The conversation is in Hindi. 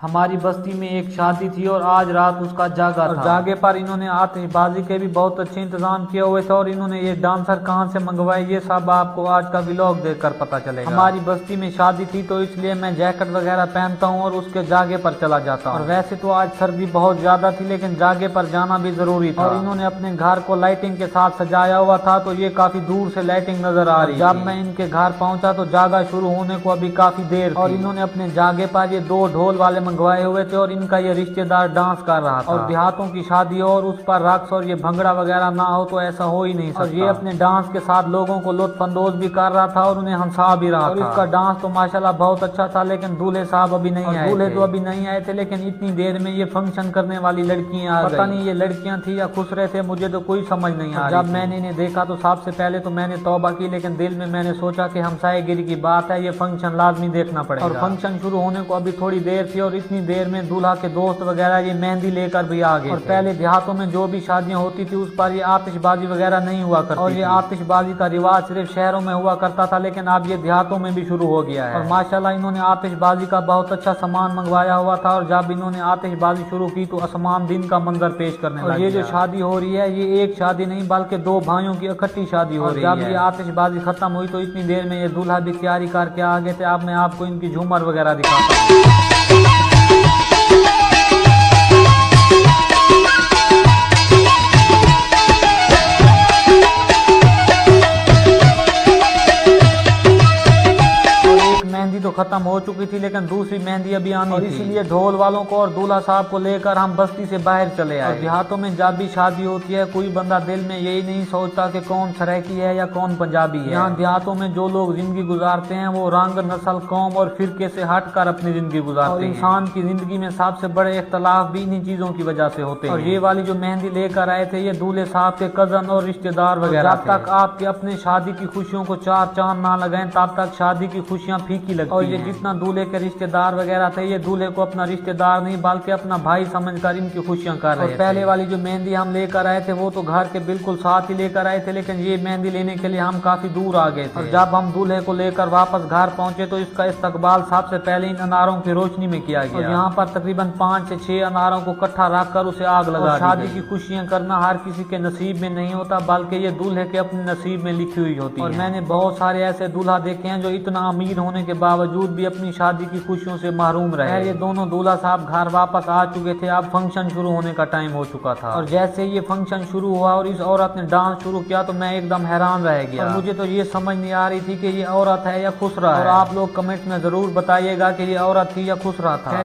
हमारी बस्ती में एक शादी थी और आज रात उसका जागा था। जागे पर इन्होंने आतिशबाजी के भी बहुत अच्छे इंतजाम किए हुए थे और इन्होंने ये डांसर कहाँ से मंगवाए ये सब आपको आज का व्लॉग देखकर पता चलेगा। हमारी बस्ती में शादी थी तो इसलिए मैं जैकेट वगैरह पहनता हूँ और उसके जागे पर चला जाता हूँ। और वैसे तो आज सर्दी बहुत ज्यादा थी लेकिन जागे पर जाना भी जरूरी था। और इन्होंने अपने घर को लाइटिंग के साथ सजाया हुआ था तो ये काफी दूर से लाइटिंग नजर आ रही। जब मैं इनके घर पहुंचा तो जागा शुरू होने को अभी काफी देर और इन्होंने अपने जागे पर ये 2 ढोल वाले मंगवाए हुए थे और इनका ये रिश्तेदार डांस कर रहा था। और देहातों की शादी हो और उस पर रक्स और ये भंगड़ा वगैरह ना हो तो ऐसा हो ही नहीं सकता। और ये अपने डांस के साथ लोगों को लुत्फानंदोज भी कर रहा था और उन्हें हंसा भी रहा था। और इसका डांस तो माशाल्लाह बहुत अच्छा था लेकिन दूल्हे साहब अभी नहीं आए। दूल्हे तो अभी नहीं आए थे लेकिन इतनी देर में ये फंक्शन करने वाली लड़कियां आ गई। पता नहीं ये लड़कियां थी या खुश रहे थे, मुझे तो कोई समझ नहीं आ रही। जब मैंने इन्हें देखा तो सबसे पहले तो मैंने तौबा की लेकिन दिल में मैंने सोचा कि हमसायेगिरी की बात है, ये फंक्शन लाजमी देखना पड़ेगा। और फंक्शन शुरू होने को अभी थोड़ी देर थी और इतनी देर में दूल्हा के दोस्त वगैरह ये मेहंदी लेकर भी आ गए। और पहले देहातों में जो भी शादियां होती थी उस पर ये आतिशबाजी वगैरह नहीं हुआ करती और ये आतिशबाजी का रिवाज सिर्फ शहरों में हुआ करता था लेकिन अब ये देहातों में भी शुरू हो गया है। और माशाल्लाह इन्होंने आतिशबाजी का बहुत अच्छा सामान मंगवाया हुआ था और जब इन्होंने आतिशबाजी शुरू की तो आसमान दिन का मंजर पेश करने लगा। और ये जो शादी हो रही है ये एक शादी नहीं बल्कि 2 भाइयों की इकट्ठी शादी हो रही है। जब ये आतिशबाजी खत्म हुई तो इतनी देर में ये दूल्हा भी तैयारी करके आ गए थे। अब मैं आपको इनकी झूमर वगैरह दिखाता हूँ। मेहंदी तो खत्म हो चुकी थी लेकिन दूसरी मेहंदी अभी आनी थी, इसलिए ढोल वालों को और दूल्हा साहब को लेकर हम बस्ती से बाहर चले आए। देहातों में जब भी शादी होती है कोई बंदा दिल में यही नहीं सोचता कि कौन सरायकी है या कौन पंजाबी है। यहाँ देहातों में जो लोग जिंदगी गुजारते हैं वो रंग, नस्ल, कौम और फिरके से हटकर अपनी जिंदगी गुजारते हैं। इंसान की जिंदगी में सबसे बड़े इख्तलाफ भी इन्हीं चीजों की वजह से होते हैं। और ये वाली जो मेहंदी लेकर आए थे ये दूल्हे साहब के कजन और रिश्तेदार वगैरह। जब तक आपके अपने शादी की खुशियों को 4 चांद ना लगाएं तब तक शादी की खुशियाँ फीकी लगती और ये जितना दूल्हे के रिश्तेदार वगैरह थे ये दूल्हे को अपना रिश्तेदार नहीं बल्कि अपना भाई समझकर इनकी खुशियां कर रहे थे। पहले वाली जो मेहंदी हम लेकर आए थे वो तो घर के बिल्कुल साथ ही लेकर आए थे लेकिन ये मेहंदी लेने के लिए हम काफी दूर आ गए थे। और जब हम दूल्हे को लेकर वापस घर पहुंचे तो इसका इस्तकबाल सबसे पहले इन अनारों की रोशनी में किया गया। यहाँ पर तकरीबन 5 से 6 अनारों को इकट्ठा रखकर उसे आग लगा। शादी की खुशियां करना हर किसी के नसीब में नहीं होता बल्कि ये दूल्हे के अपने नसीब में लिखी हुई होती है। और मैंने बहुत सारे ऐसे दूल्हा देखे हैं जो इतना अमीर होने के बावजूद भी अपनी शादी की खुशियों से महरूम रहे। ये दोनों दूल्हा साहब घर वापस आ चुके थे, अब फंक्शन शुरू होने का टाइम हो चुका था। और जैसे ये फंक्शन शुरू हुआ और इस औरत ने डांस शुरू किया तो मैं एकदम हैरान रह गया। और मुझे तो ये समझ नहीं आ रही थी कि ये औरत है या खुसरा है। और आप लोग कमेंट में जरूर बताइएगा कि ये औरत थी या खुसरा था।